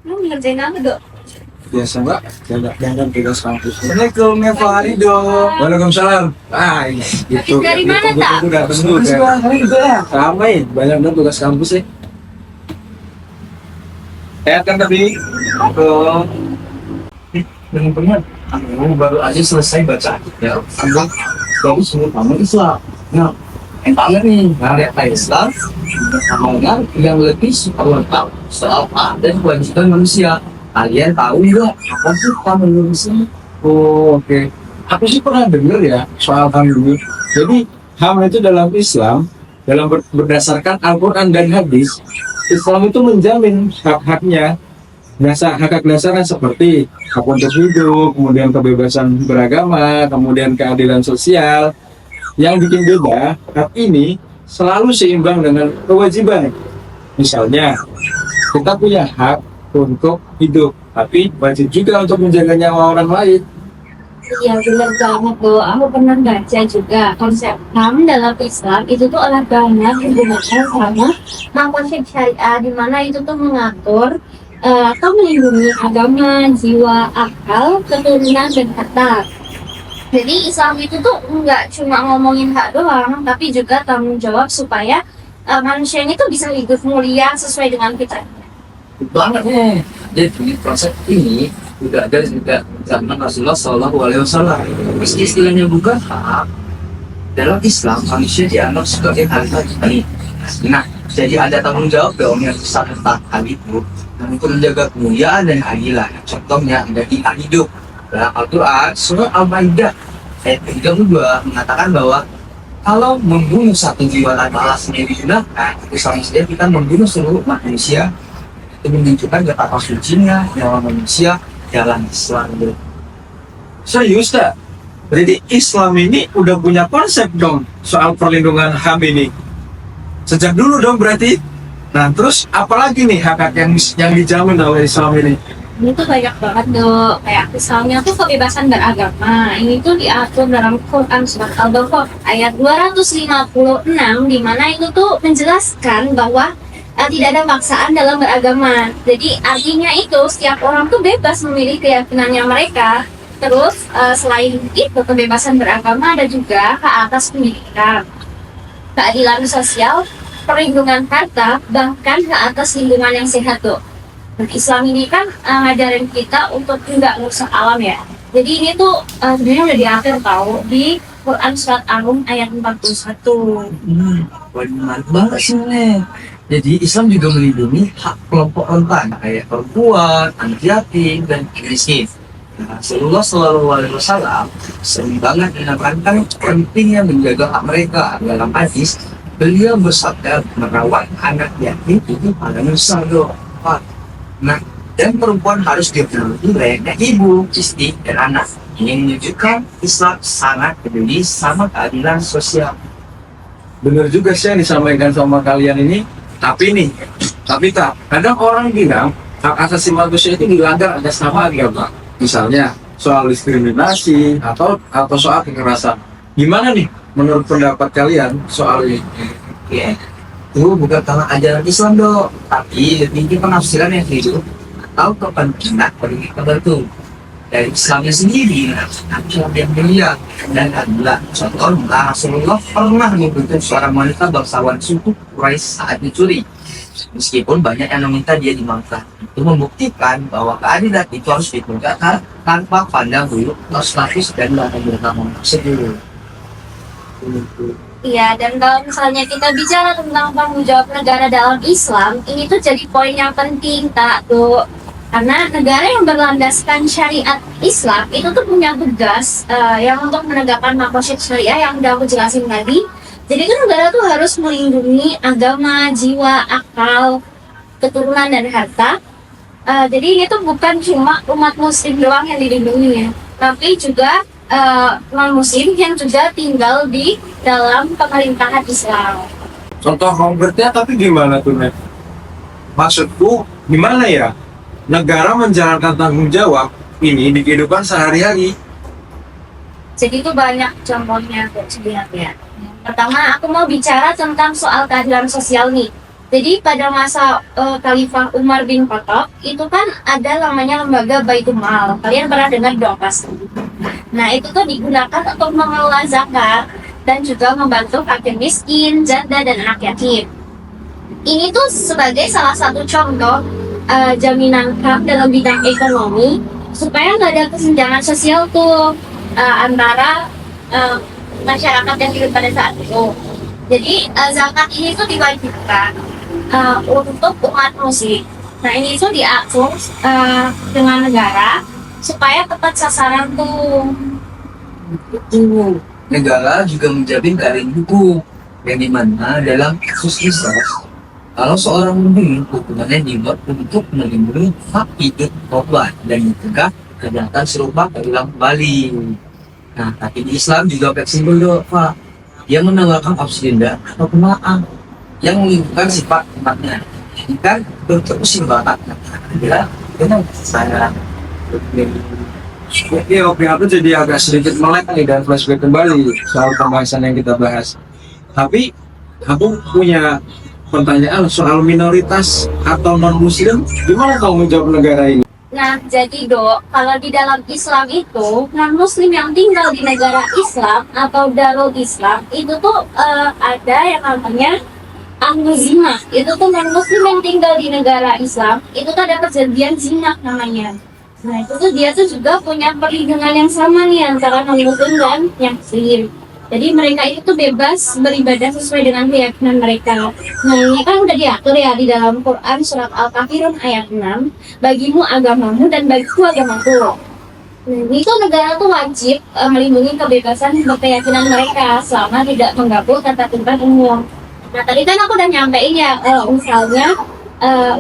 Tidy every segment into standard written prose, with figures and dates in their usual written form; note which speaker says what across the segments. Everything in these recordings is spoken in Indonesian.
Speaker 1: Lu ngerjain apa, Dok?
Speaker 2: Biasa mbak, jangan tugas kampus.
Speaker 3: Assalamualaikum ya Pak Arido.
Speaker 2: Waalaikumsalam. Ah, gitu.
Speaker 1: Dari mana, Tak?
Speaker 2: Itu datang dulu kan. Ramai, banyak banget tugas kampus sih. Sehat kan tadi?
Speaker 3: Betul. Teman-teman, aku baru aja selesai baca ya. Anggap dari semua kamu Islam. Nah, entahnya nih, ngeliat Islam, amalkan yang lebih super lengkap soal hak dan kewajiban manusia. Kalian tahu nggak apa sih hak manusia?
Speaker 2: Oh, oke. Aku sih pernah dengar ya soal HAM ini. Jadi HAM itu dalam Islam, berdasarkan Al-Quran dan hadis, Islam itu menjamin hak-haknya. Hak-hak dasarnya seperti hak untuk hidup, kemudian kebebasan beragama, kemudian keadilan sosial. Yang bikin beda, hak ini selalu seimbang dengan kewajiban. Misalnya, kita punya hak untuk hidup, tapi wajib juga untuk menjaga nyawa orang lain.
Speaker 1: Iya, benar banget, tuh. Aku pernah baca juga konsep HAM dalam Islam itu tuh ada banyak hubungannya sama makosyid syariah, di mana itu tuh mengatur atau melindungi agama, jiwa, akal, keturunan, dan harta. Jadi Islam itu tuh nggak cuma ngomongin hak doang, tapi juga tanggung jawab supaya manusia ini tuh bisa hidup mulia sesuai dengan fitrahnya.
Speaker 3: Banget nih. Jadi konsep ini udah ada juga zaman Rasulullah SAW. Meski istilahnya bukan hak, dalam Islam manusia dianggap sebagai harta kita. Nah, jadi ada tanggung jawab dong yang besar tentang hal itu. Dan untuk menjaga kemuliaan dan keadilan. Contohnya dari hak hidup. Dalam Al-Quran, surah Al-Maidah ayat 32 mengatakan bahwa kalau membunuh satu jiwa tanpa alasan yang digunakan, itu sama saja kita membunuh seluruh manusia. Itu menunjukkan betapa sucinya nyawa manusia dalam Islam.
Speaker 2: Serius tak? Berarti Islam ini udah punya konsep dong soal perlindungan HAM ini. Sejak dulu dong berarti. Nah terus apalagi nih hak-hak yang dijamin oleh Islam ini?
Speaker 1: Ini tuh banyak banget, Dok. Kayak misalnya tuh kebebasan beragama. Ini tuh diatur dalam Quran surat Al-Baqarah ayat 256, di mana itu tuh menjelaskan bahwa tidak ada paksaan dalam beragama. Jadi artinya itu setiap orang tuh bebas memilih keyakinannya mereka. Terus selain itu kebebasan beragama ada juga hak atas pendidikan, keadilan sosial, perlindungan harta, bahkan hak atas lingkungan yang sehat, tuh. Dan Islam ini kan ngajarin kita untuk nggak merusak alam ya. Jadi ini tuh sebenarnya udah diatur tahu di Quran surat Ar-Rum ayat 41.
Speaker 3: Mantap banget sih nih. Jadi Islam juga melindungi hak kelompok rentan kayak perempuan, anak yatim, dan miskin. Nah, Rasulullah SAW sering banget menekankan pentingnya menjaga hak mereka. Dalam hadis, beliau bersabda merawat anak yatim itu paling besar doa. Nah, dan perempuan harus dipenuhi layaknya ibu, istri, dan anak. Ini menunjukkan Islam sangat peduli sama keadilan sosial.
Speaker 2: Bener juga sih yang disampaikan sama kalian ini. Tapi kadang orang bilang hak asasi manusia itu dilanggar atas nama agama. Misalnya soal diskriminasi atau soal kekerasan. Gimana nih menurut pendapat kalian soal ini?
Speaker 3: Ya, itu bukan karena ajaran Islam dong, tapi lebih ke penafsiran yang hidup atau kepentingan politik tertentu. Dari Islamnya sendiri, Islam yang mulia dan adalah contoh Rasulullah pernah membentuk seorang wanita bangsawan suku Quraisy saat dicuri. Meskipun banyak yang meminta dia dimaafkan, itu membuktikan bahwa keadilan itu harus ditegakkan tanpa pandang bulu atau status dan latar belakang tersebut.
Speaker 1: Iya, dan kalau misalnya kita bicara tentang tanggung jawab negara dalam Islam, ini tuh jadi poin yang penting, tak, tuh. Karena negara yang berlandaskan syariat Islam itu tuh punya tugas yang untuk menegakkan makosyid syariah yang udah aku jelasin tadi. Jadi kan negara tuh harus melindungi agama, jiwa, akal, keturunan, dan harta. Jadi ini tuh bukan cuma umat muslim doang yang dilindungi ya, tapi juga non-muslim yang juga tinggal di dalam pemerintahan Islam.
Speaker 2: Contoh konkretnya tapi gimana tuh, Nek? Maksudku gimana ya? Negara menjalankan tanggung jawab ini di kehidupan sehari-hari.
Speaker 1: Jadi itu banyak contohnya tuh sebenarnya. Pertama, aku mau bicara tentang soal keadilan sosial nih. Jadi pada masa Khalifah Umar bin Khattab itu kan ada namanya lembaga Baitul Mal. Kalian pernah dengar dong pasti. Nah itu tuh digunakan untuk mengelola zakat dan juga membantu fakir miskin, janda dan anak yatim. Ini tuh sebagai salah satu contoh jaminan hak dalam bidang ekonomi supaya nggak ada kesenjangan sosial tuh antara masyarakat yang hidup pada saat itu. Jadi zakat ini tuh diwajibkan untuk umat muslim. Nah ini tuh diatur dengan negara supaya tepat sasaran tuh.
Speaker 3: Betul. Negara juga menjamin keadilan hukum yang dimana dalam kasus kisah kalau seorang memilih hukumannya dibuat untuk melindungi hak hidup korban dan mencegah kejahatan serupa terulang kembali. Nah, tapi di Islam juga fleksibel doh, Pak. Dia menawarkan opsi denda atau pemaaf yang menunjukkan sifat tempatnya. Ini kan bentuk keseimbangan antara dengan saya.
Speaker 2: Oke, aku jadi agak sedikit melek nih dan flashback kembali soal pembahasan yang kita bahas. Tapi aku punya pertanyaan soal minoritas atau non-muslim. Gimana kamu menjawab negara ini?
Speaker 1: Nah, jadi dok, kalau di dalam Islam itu, non-muslim yang tinggal di negara Islam atau Darul Islam, itu tuh ada yang namanya ahlu zimah. Itu tuh non-muslim yang tinggal di negara Islam, itu tuh ada perjanjian zimah namanya. Nah, itu tuh dia tuh juga punya perlindungan yang sama nih antara non-muslim dan yang muslim. Jadi mereka itu bebas beribadah sesuai dengan keyakinan mereka. Nah ini kan udah diatur ya di dalam Quran surat Al-Kafirun ayat 6. Bagimu agamamu dan bagiku agamaku. Nah ini tuh negara tuh wajib melindungi kebebasan berkeyakinan mereka selama tidak mengganggu ketertiban umum. Nah tadi kan aku udah nyampein ya misalnya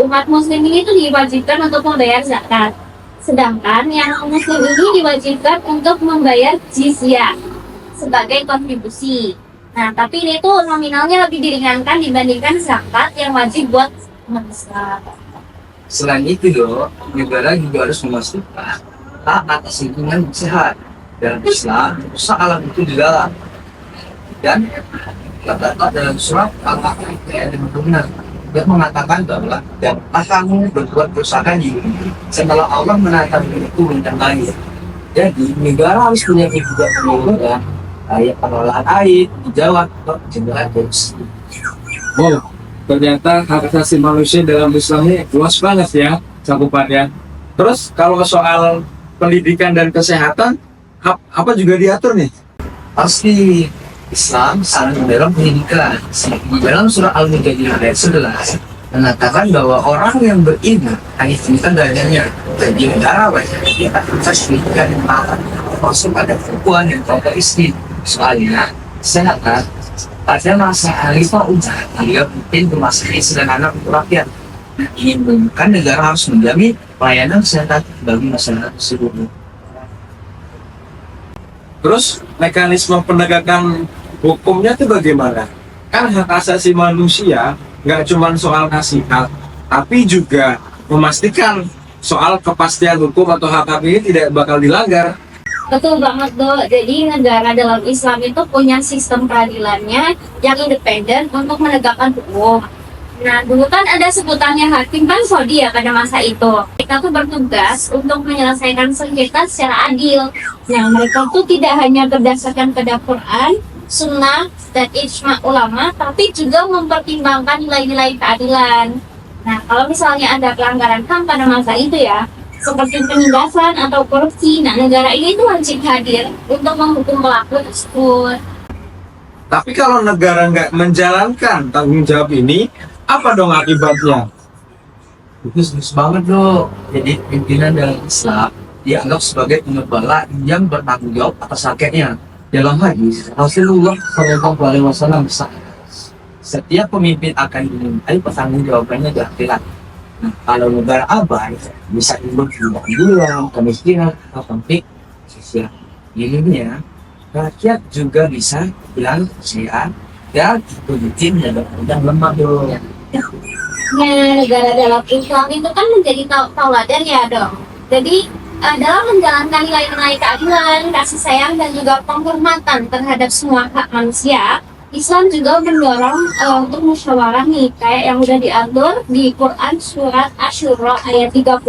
Speaker 1: umat muslim ini tuh diwajibkan untuk membayar zakat. Sedangkan yang muslim ini diwajibkan untuk membayar jizyah sebagai kontribusi. Nah, tapi ini tuh nominalnya lebih diringankan dibandingkan zakat yang wajib buat manusia.
Speaker 3: Selain itu loh, negara juga harus memastikan hak atas lingkungan sehat. Dalam Islam, usaha alam itu di dalam. Dan terdapat dalam surat Al-Baqarah ayat 56 yang mengatakan bahwa dan kamu berbuat kerusakan di bumi setelah Allah menatap itu dan langit. Jadi negara harus punya kebijakan kayak pengelolaan air, hijauan, atau jendela korupsi.
Speaker 2: Wow, ternyata hak asasi manusia dalam Islam ini luas banget ya cakupannya. Terus kalau soal pendidikan dan kesehatan, apa juga diatur nih?
Speaker 3: Pasti Islam sangat mendorong pendidikan. Di dalam surah Al-Mujadilah ayat 11 mengatakan bahwa orang yang berilmu hanya pendidikan dadanya. Jadi negara wajib kita akses pendidikan yang matang, termasuk pada perempuan dan kelompok istri. Soalnya kesehatan pada masa Khalifah Umar dia penting memasuki sederhana untuk rakyat. Ini menunjukkan negara harus menjamin pelayanan kesehatan bagi masyarakat seluruh.
Speaker 2: Terus mekanisme penegakan hukumnya itu bagaimana? Kan hak asasi manusia nggak cuma soal nasihat, tapi juga memastikan soal kepastian hukum atau hak ini tidak bakal dilanggar.
Speaker 1: Betul banget dok. Jadi negara dalam Islam itu punya sistem peradilannya yang independen untuk menegakkan hukum. Nah dulu kan ada sebutannya hakim kan Saudi ya pada masa itu. Mereka tuh bertugas untuk menyelesaikan sengketa secara adil. Nah mereka tuh tidak hanya berdasarkan pada Quran, Sunnah, dan ijma ulama, tapi juga mempertimbangkan nilai-nilai keadilan. Nah kalau misalnya ada pelanggaran HAM pada masa itu ya, seperti penindasan atau korupsi, nah negara ini tuh wajib hadir untuk menghukum pelaku tersebut.
Speaker 2: Tapi kalau negara nggak menjalankan tanggung jawab ini, apa dong akibatnya?
Speaker 3: Itu serius banget loh. Jadi pimpinan dalam Islam dianggap sebagai pengembala yang bertanggung jawab atas rakyatnya. Dalam hadis Rasulullah SAW setiap pemimpin akan dimintai pertanggung jawabannya di akhirat. Nah, kalau negara abai bisa timbul kegagalan, kemiskinan, atau konflik sosial. Ininya rakyat juga bisa hilang kepercayaan dan produktif dan lemah dong.
Speaker 1: Nah, negara dalam Islam itu kan menjadi tauladan ya dong. Jadi dalam menjalankan nilai-nilai keadilan, kasih sayang dan juga penghormatan terhadap semua hak manusia, Islam juga mendorong untuk musyawarah nih, kayak yang udah diatur di Quran surat Asy-Syura ayat 38.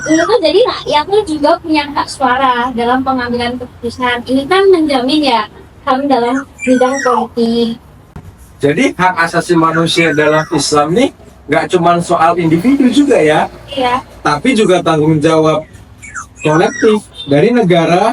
Speaker 1: Itu tuh jadi rakyatnya juga punya hak suara dalam pengambilan keputusan. Ini kan menjamin ya HAM dalam bidang politik.
Speaker 2: Jadi hak asasi manusia dalam Islam nih nggak cuma soal individu juga ya,
Speaker 1: Iya,
Speaker 2: tapi juga tanggung jawab kolektif dari negara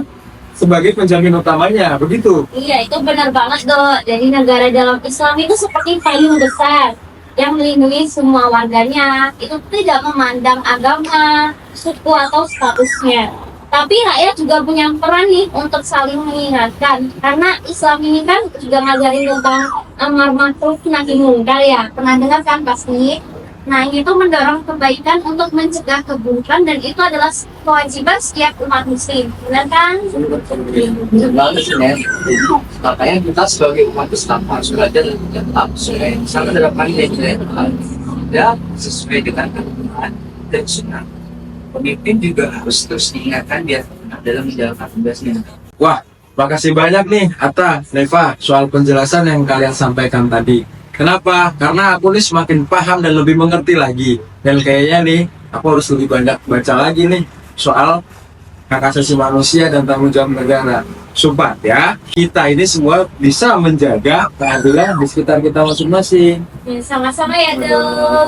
Speaker 2: sebagai penjamin utamanya, begitu.
Speaker 1: iya itu benar banget Dok. Jadi negara dalam Islam itu seperti payung besar yang melindungi semua warganya. Itu tidak memandang agama, suku atau statusnya. Tapi rakyat juga punya peran nih untuk saling mengingatkan. Karena Islam ini kan juga ngajarin tentang amar ma'ruf nahi munkar ya. Pernah dengar kan pasti? Nah, itu mendorong kebaikan untuk mencegah keburukan dan itu adalah kewajiban setiap umat muslim. Benar kan?
Speaker 3: Bener banget sih, Nen. Makanya kita sebagai umat Islam harus belajar dan tetap sama dalam hal ini ya sesuai dengan Al-Quran dan Sunnah. Pemimpin juga harus terus diingatkan biar benar dalam menjalankan tugasnya.
Speaker 2: Wah, makasih banyak nih Atta, Neva, soal penjelasan yang kalian sampaikan tadi. Kenapa? Karena aku nih semakin paham dan lebih mengerti lagi. Dan kayaknya nih, aku harus lebih banyak baca lagi nih soal hak asasi manusia dan tanggung jawab negara. Supaya kita ini semua bisa menjaga keadilan di sekitar kita masing-masing.
Speaker 1: Ya, sama-sama ya Dok.